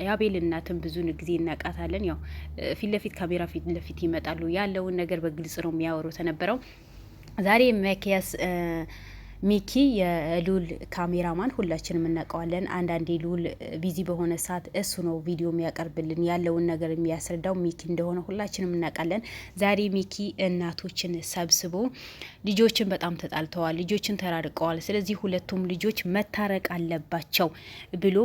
የአቤል እናትም ብዙ ጊዜ እናቃታለን። ያው ፊት ለፊት ካሜራ ፊት ለፊት ይመጣሉ። ያለውን ነገር በግልጽ ነው የሚያወሩት የነበረው። ዛሬ መኪያስ ሚኪ የሉል ካሜራማን ሁላችንም እናውቀዋለን። አንዳንዴ ሉል ቢዚ በሆነ ሰዓት እሱ ነው ቪዲዮ የሚያቀርብልን ያለውን ነገር የሚያስረዳው ሚኪ እንደሆነ ሁላችንም እናውቃለን። ዛሬ ሚኪ እናቶችን ሰብስቦ ልጆችን በጣም ተጣልተዋል፣ ልጆችን ተራርቀዋል፣ ስለዚህ ሁለቱም ልጆች መታረቅ አለባቸው ብሎ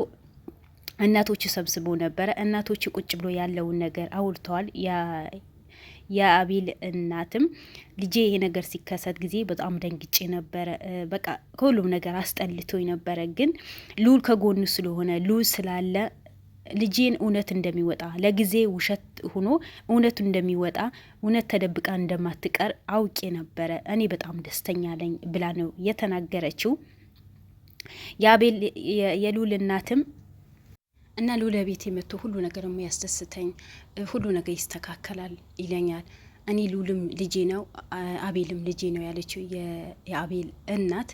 እናቶች ሰብስቦ ነበረ። እናቶች ቁጭ ብሎ ያለውን ነገር አውርተዋል። የአቤል እናትም ልጄ ይሄ ነገር ሲከሰት ጊዜ በጣም ደንግጬ ነበረ። በቃ ከሁሉም ነገር አስጠልቶኝ ነበረ። ግን ሉል ከጎኑ ስለሆነ ሉል ስላለ ልጄን እውነት እንደሚወጣ ለጊዜ ውሸት ሆኖ እውነቱ እንደሚወጣ እውነት ተደብቃ እንደማትቀር አውቄ ነበረ። እኔ በጣም ደስተኛ ነኝ ብላ ነው የተናገረችው። የአቤል የሉል እናትም እና ሉለ ቤት የመጥቶ ሁሉ ነገር የሚያስደስተኝ ሁሉ ነገር ይስተካከላል ይለኛል። እኔ ሉልም ልጄ ነው አቤልም ልጄ ነው ያለችው የአቤል እናት።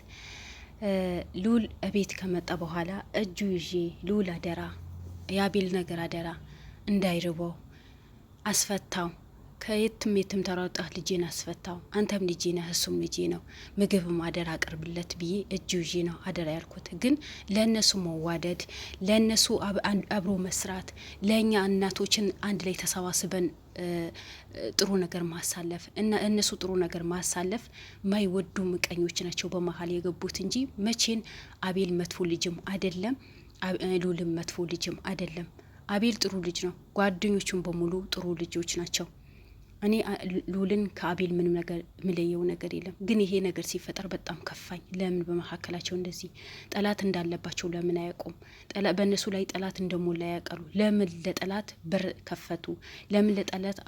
ሉል ቤት ከመጣ በኋላ እጁ ይዤ ሉል አደራ፣ የአቤል ነገር አደራ እንዳይርበው አስፈታው፣ ከየትም የትም ተሯጣህ ልጄን አስፈታው፣ አንተም ልጄ ነህ እሱም ልጄ ነው፣ ምግብም አደራ አቅርብለት ብዬ እጅ ይዤ ነው አደራ ያልኩት። ግን ለእነሱ መዋደድ፣ ለእነሱ አብሮ መስራት፣ ለእኛ እናቶችን አንድ ላይ ተሰባስበን ጥሩ ነገር ማሳለፍ እና እነሱ ጥሩ ነገር ማሳለፍ ማይወዱ ምቀኞች ናቸው በመሀል የገቡት እንጂ መቼን አቤል መጥፎ ልጅም አይደለም፣ ሉልም መጥፎ ልጅም አይደለም። አቤል ጥሩ ልጅ ነው። ጓደኞቹም በሙሉ ጥሩ ልጆች ናቸው። እኔ ሉልን ከአቤል ምንም ነገር ምለየው ነገር የለም። ግን ይሄ ነገር ሲፈጠር በጣም ከፋኝ። ለምን በመካከላቸው እንደዚህ ጠላት እንዳለባቸው ለምን አያውቁም? በእነሱ ላይ ጠላት እንደሞላ ያውቃሉ። ለምን ለጠላት በር ከፈቱ? ለምን ለጠላት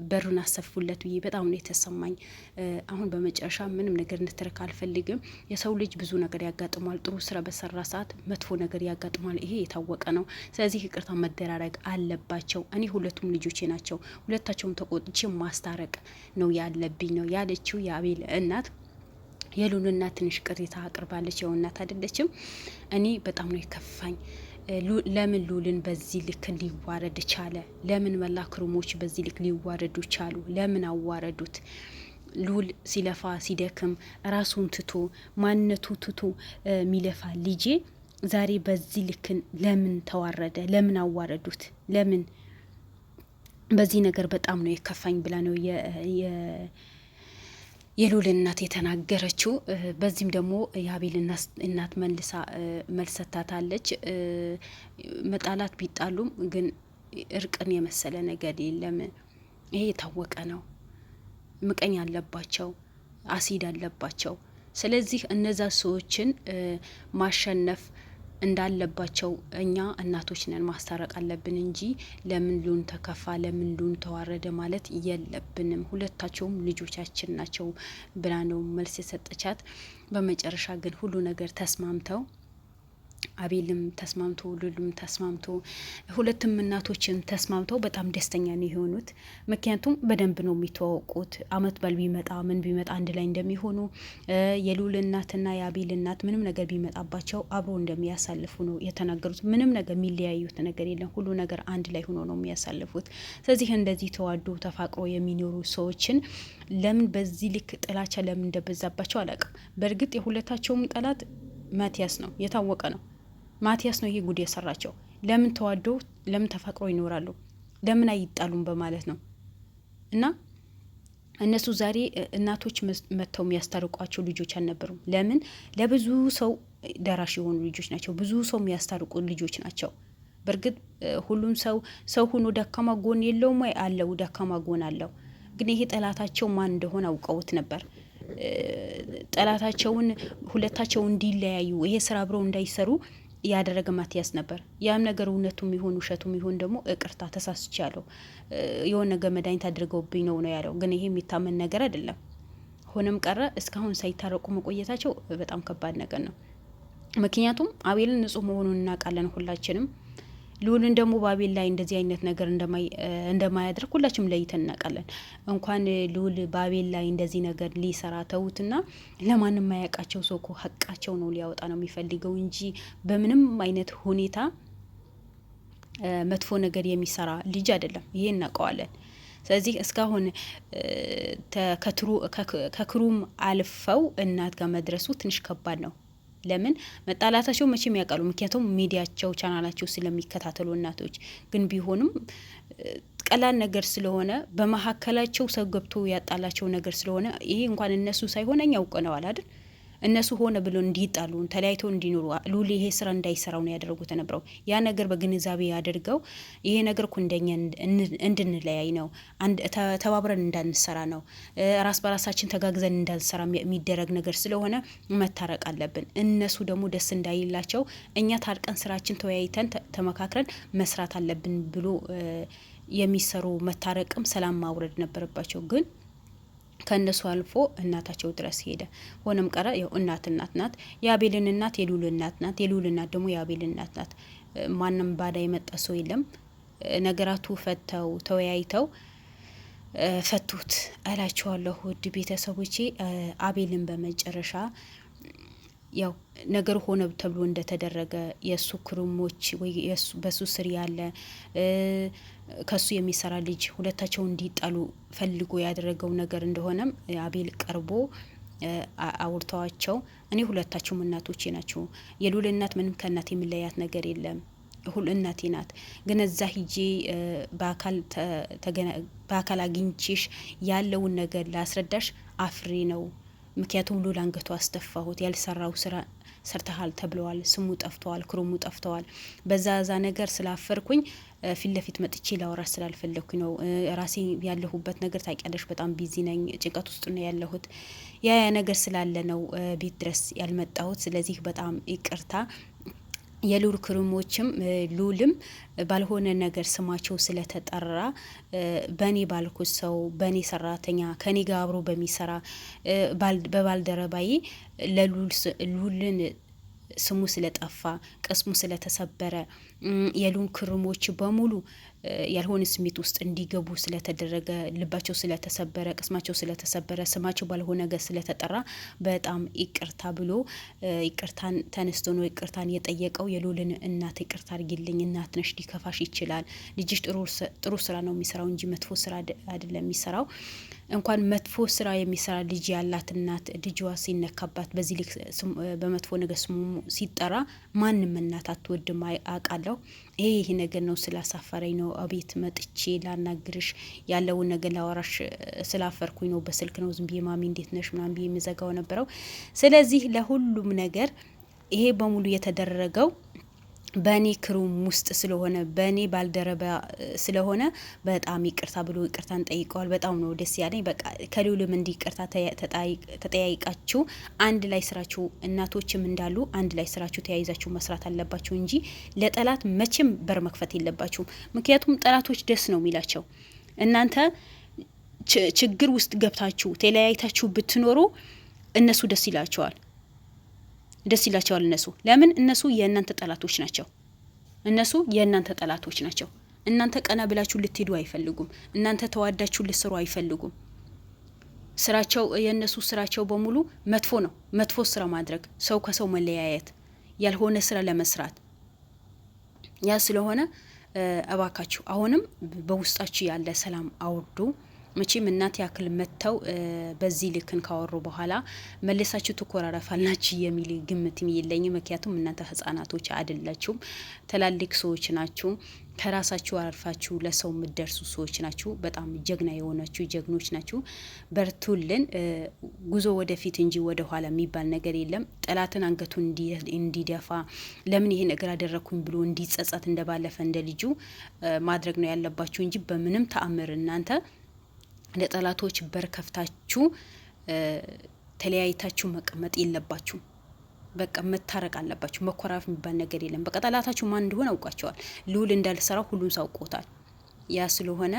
በሩን አሰፉለት ብዬ በጣም ነው የተሰማኝ። አሁን በመጨረሻ ምንም ነገር እንድትረካ አልፈልግም። የሰው ልጅ ብዙ ነገር ያጋጥሟል። ጥሩ ስራ በሰራ ሰዓት መጥፎ ነገር ያጋጥሟል። ይሄ የታወቀ ነው። ስለዚህ ይቅርታ መደራረግ አለባቸው። እኔ ሁለቱም ልጆቼ ናቸው። ሁለታቸውም ተቆጥቼ ማስታረቅ ነው ያለብኝ ነው ያለችው የአቤል እናት። የሉል እናት ትንሽ ቅሬታ አቅርባለች። ያው እናት አይደለችም። እኔ በጣም ነው የከፋኝ። ለምን ሉልን በዚህ ልክ ሊዋረድ ቻለ? ለምን መላክሩሞች በዚህ ልክ ሊዋረዱ ቻሉ? ለምን አዋረዱት? ሉል ሲለፋ ሲደክም ራሱን ትቶ ማንነቱ ትቶ ሚለፋ ልጄ ዛሬ በዚህ ልክ ለምን ተዋረደ? ለምን አዋረዱት? ለምን? በዚህ ነገር በጣም ነው የከፋኝ ብላ ነው የሉል እናት የተናገረችው። በዚህም ደግሞ የአቤል እናት መልሰታታለች። መጣላት ቢጣሉም ግን እርቅን የመሰለ ነገር የለም። ይሄ የታወቀ ነው። ምቀኝ አለባቸው፣ አሲድ አለባቸው። ስለዚህ እነዛ ሰዎችን ማሸነፍ እንዳለባቸው እኛ እናቶች ነን ማስታረቅ አለብን እንጂ ለምን ሉን ተከፋ ለምን ሉን ተዋረደ ማለት የለብንም። ሁለታቸውም ልጆቻችን ናቸው ብላ ነው መልስ የሰጠቻት። በመጨረሻ ግን ሁሉ ነገር ተስማምተው አቤልም ተስማምቶ ሉልም ተስማምቶ ሁለቱም እናቶችን ተስማምተው በጣም ደስተኛ ነው የሆኑት። ምክንያቱም በደንብ ነው የሚተዋወቁት። አመት በል ቢመጣ ምን ቢመጣ አንድ ላይ እንደሚሆኑ የሉል እናትና የአቤል እናት ምንም ነገር ቢመጣባቸው አብሮ እንደሚያሳልፉ ነው የተናገሩት። ምንም ነገር የሚለያዩት ነገር የለም። ሁሉ ነገር አንድ ላይ ሆኖ ነው የሚያሳልፉት። ስለዚህ እንደዚህ ተዋዶ ተፋቅሮ የሚኖሩ ሰዎችን ለምን በዚህ ልክ ጥላቻ ለምን እንደበዛባቸው አላውቅም። በእርግጥ የሁለታቸውም ጠላት ማቲያስ ነው፣ የታወቀ ነው። ማቲያስ ነው ይሄ ጉድ የሰራቸው። ለምን ተዋደው ለምን ተፋቅረው ይኖራሉ? ለምን አይጣሉም በማለት ነው። እና እነሱ ዛሬ እናቶች መጥተው የሚያስታርቋቸው ልጆች አልነበሩም። ለምን? ለብዙ ሰው ደራሽ የሆኑ ልጆች ናቸው። ብዙ ሰው የሚያስታርቁ ልጆች ናቸው። በእርግጥ ሁሉም ሰው ሆኖ ደካማ ጎን የለውም ወይ? አለው፣ ደካማ ጎን አለው። ግን ይሄ ጠላታቸው ማን እንደሆነ አውቀውት ነበር። ጠላታቸውን ሁለታቸው እንዲለያዩ ይሄ ስራ አብረው እንዳይሰሩ ያደረገ ማቲያስ ነበር። ያም ነገር እውነቱም ይሁን ውሸቱም ይሁን ደግሞ እቅርታ ተሳስቻለሁ፣ የሆነ ነገር መድኃኒት አድርገውብኝ ነው ያለው። ግን ይሄ የሚታመን ነገር አይደለም። ሆነም ቀረ እስካሁን ሳይታረቁ መቆየታቸው በጣም ከባድ ነገር ነው። ምክንያቱም አቤልን ንጹህ መሆኑን እናውቃለን ሁላችንም። ሉልን ደግሞ በአቤል ላይ እንደዚህ አይነት ነገር እንደማያደርግ ሁላችንም ለይተን እናውቃለን። እንኳን ሉል በአቤል ላይ እንደዚህ ነገር ሊሰራ ተውትና ለማንም ማያውቃቸው ሰው እኮ ሀቃቸው ነው ሊያወጣ ነው የሚፈልገው እንጂ በምንም አይነት ሁኔታ መጥፎ ነገር የሚሰራ ልጅ አይደለም። ይሄ እናውቀዋለን። ስለዚህ እስካሁን ከክሩም አልፈው እናት ጋር መድረሱ ትንሽ ከባድ ነው። ለምን መጣላታቸው መቼም ያውቃሉ። ምክንያቱም ሚዲያቸው ቻናላቸው ስለሚከታተሉ እናቶች። ግን ቢሆንም ቀላል ነገር ስለሆነ በመሀከላቸው ሰው ገብቶ ያጣላቸው ነገር ስለሆነ ይሄ እንኳን እነሱ ሳይሆን እኛ አውቀነዋል አይደል? እነሱ ሆነ ብሎ እንዲጣሉ ተለያይተው እንዲኖሩ ሉሊ ይሄ ስራ እንዳይሰራው ነው ያደረጉት የነበረው። ያ ነገር በግንዛቤ ያደርገው ይሄ ነገር እኮ እንደኛ እንድንለያይ ነው፣ ተባብረን እንዳንሰራ ነው፣ ራስ በራሳችን ተጋግዘን እንዳንሰራ የሚደረግ ነገር ስለሆነ መታረቅ አለብን። እነሱ ደግሞ ደስ እንዳይላቸው እኛ ታርቀን ስራችን ተወያይተን ተመካክረን መስራት አለብን ብሎ የሚሰሩ መታረቅም ሰላም ማውረድ ነበረባቸው ግን ከእነሱ አልፎ እናታቸው ድረስ ሄደ። ሆነም ቀረ። ያው እናት ናት። የአቤልን እናት የሉል እናት ናት። የሉል እናት ደግሞ የአቤል እናት ናት። ማንም ባዳ የመጣ ሰው የለም። ነገራቱ ፈተው ተወያይተው ፈቱት እላችኋለሁ። ውድ ቤተሰቦቼ አቤልን በመጨረሻ ያው ነገር ሆነ ተብሎ እንደተደረገ የእሱ ክርሞች ወይ በሱ ስር ያለ ከሱ የሚሰራ ልጅ ሁለታቸው እንዲጣሉ ፈልጎ ያደረገው ነገር እንደሆነም አቤል ቀርቦ አውርተዋቸው እኔ ሁለታቸውም እናቶቼ ናቸው። የሉል እናት ምንም ከእናት የሚለያት ነገር የለም። ሁሉ እናቴ ናት። ግን እዛ ሂጄ በአካል አግኝቼሽ ያለውን ነገር ላስረዳሽ አፍሬ ነው። ምክንያቱም ሉል አንገቱ አስደፋሁት። ያልሰራው ስራ ሰርተሃል ተብለዋል። ስሙ ጠፍተዋል፣ ክሩሙ ጠፍተዋል። በዛ ነገር ስላፈርኩኝ ፊት ለፊት መጥቼ ላወራሽ ስላልፈለኩኝ ነው። ራሴ ያለሁበት ነገር ታውቂያለሽ፣ በጣም ቢዚ ነኝ፣ ጭንቀት ውስጥ ነው ያለሁት። ያ ነገር ስላለ ነው ቤት ድረስ ያልመጣሁት። ስለዚህ በጣም ይቅርታ። የሉል ክርሞችም ሉልም ባልሆነ ነገር ስማቸው ስለተጠራ በኔ ባልኩት ሰው በኔ ሰራተኛ ከኔ ጋር አብሮ በሚሰራ በባልደረባዬ ለሉልን ስሙ ስለጠፋ ቅስሙ ስለተሰበረ የሉል ክርሞች በሙሉ ያልሆነ ስሜት ውስጥ እንዲገቡ ስለተደረገ ልባቸው ስለተሰበረ ቅስማቸው ስለተሰበረ ስማቸው ባልሆነ ነገር ስለተጠራ በጣም ይቅርታ ብሎ ይቅርታን ተነስቶ ነው ይቅርታን የጠየቀው። የሉልን እናት ይቅርታ አድርጊልኝ፣ እናት ነሽ፣ ሊከፋሽ ይችላል። ልጅሽ ጥሩ ስራ ነው የሚሰራው እንጂ መጥፎ ስራ አይደለም የሚሰራው። እንኳን መጥፎ ስራ የሚሰራ ልጅ ያላት እናት ልጅዋ ሲነካባት በዚህ ልክ በመጥፎ ነገር ስሙ ሲጠራ ማንም እናት አትወድም አውቃለሁ። ይሄ ነገር ነው ስላሳፈረኝ ነው አቤት መጥቼ ላናግርሽ ያለውን ነገር ላወራሽ ስላፈርኩኝ ነው። በስልክ ነው ዝም ብዬ ማሚ እንዴት ነሽ ምናምን ብዬ የምዘጋው ነበረው። ስለዚህ ለሁሉም ነገር ይሄ በሙሉ የተደረገው በእኔ ክሩም ውስጥ ስለሆነ በእኔ ባልደረባ ስለሆነ በጣም ይቅርታ ብሎ ይቅርታን ጠይቀዋል። በጣም ነው ደስ ያለኝ። በቃ ከሉልም እንዲ ይቅርታ ተጠያይቃችሁ አንድ ላይ ስራችሁ እናቶችም እንዳሉ አንድ ላይ ስራችሁ ተያይዛችሁ መስራት አለባችሁ እንጂ ለጠላት መቼም በር መክፈት የለባችሁ። ምክንያቱም ጠላቶች ደስ ነው የሚላቸው። እናንተ ችግር ውስጥ ገብታችሁ ተለያይታችሁ ብትኖሩ እነሱ ደስ ይላቸዋል። እነሱ ለምን? እነሱ የእናንተ ጠላቶች ናቸው። እናንተ ቀና ብላችሁ ልትሄዱ አይፈልጉም። እናንተ ተዋዳችሁ ልትሰሩ አይፈልጉም። ስራቸው የእነሱ ስራቸው በሙሉ መጥፎ ነው። መጥፎ ስራ ማድረግ፣ ሰው ከሰው መለያየት፣ ያልሆነ ስራ ለመስራት። ያ ስለሆነ እባካችሁ አሁንም በውስጣችሁ ያለ ሰላም አውርዱ። መቼም እናት ያክል መጥተው በዚህ ልክን ካወሩ በኋላ መለሳችሁ ትኮራረፋላችሁ የሚል ግምትም የለኝም። ምክንያቱም እናንተ ህጻናቶች አይደላችሁም፣ ትላልቅ ሰዎች ናችሁ። ከራሳችሁ አርፋችሁ ለሰው የምትደርሱ ሰዎች ናችሁ። በጣም ጀግና የሆናችሁ ጀግኖች ናችሁ። በርቱልን። ጉዞ ወደፊት እንጂ ወደ ኋላ የሚባል ነገር የለም። ጠላትን አንገቱን እንዲደፋ ለምን ይሄ ነገር አደረኩኝ ብሎ እንዲጸጸት እንደባለፈ እንደ ልጁ ማድረግ ነው ያለባችሁ እንጂ በምንም ተአምር እናንተ ለጠላቶች በር ከፍታችሁ ተለያይታችሁ መቀመጥ የለባችሁ። በቃ መታረቅ አለባችሁ። መኮራፍ የሚባል ነገር የለም። በቃ ጠላታችሁ ማን እንደሆነ አውቃቸዋል። ሉል እንዳልሰራው ሁሉም ሰው አውቆታል። ያ ስለሆነ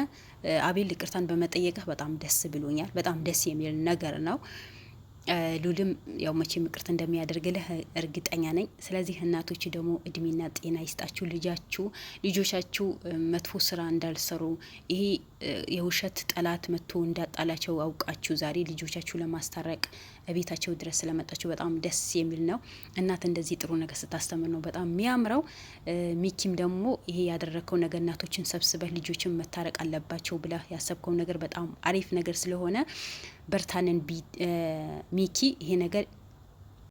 አቤል ይቅርታን በመጠየቅህ በጣም ደስ ብሎኛል። በጣም ደስ የሚል ነገር ነው። ሉልም ያው መቼም ይቅርታ እንደሚያደርግልህ እርግጠኛ ነኝ። ስለዚህ እናቶች ደግሞ እድሜና ጤና ይስጣችሁ። ልጆቻችሁ መጥፎ ስራ እንዳልሰሩ ይሄ የውሸት ጠላት መጥቶ እንዳጣላቸው አውቃችሁ ዛሬ ልጆቻችሁ ለማስታረቅ ቤታቸው ድረስ ስለመጣችሁ በጣም ደስ የሚል ነው። እናት እንደዚህ ጥሩ ነገር ስታስተምር ነው በጣም የሚያምረው። ሚኪም ደግሞ ይሄ ያደረግከው ነገር እናቶችን ሰብስበህ ልጆችን መታረቅ አለባቸው ብለህ ያሰብከው ነገር በጣም አሪፍ ነገር ስለሆነ በርታንን ሚኪ። ይሄ ነገር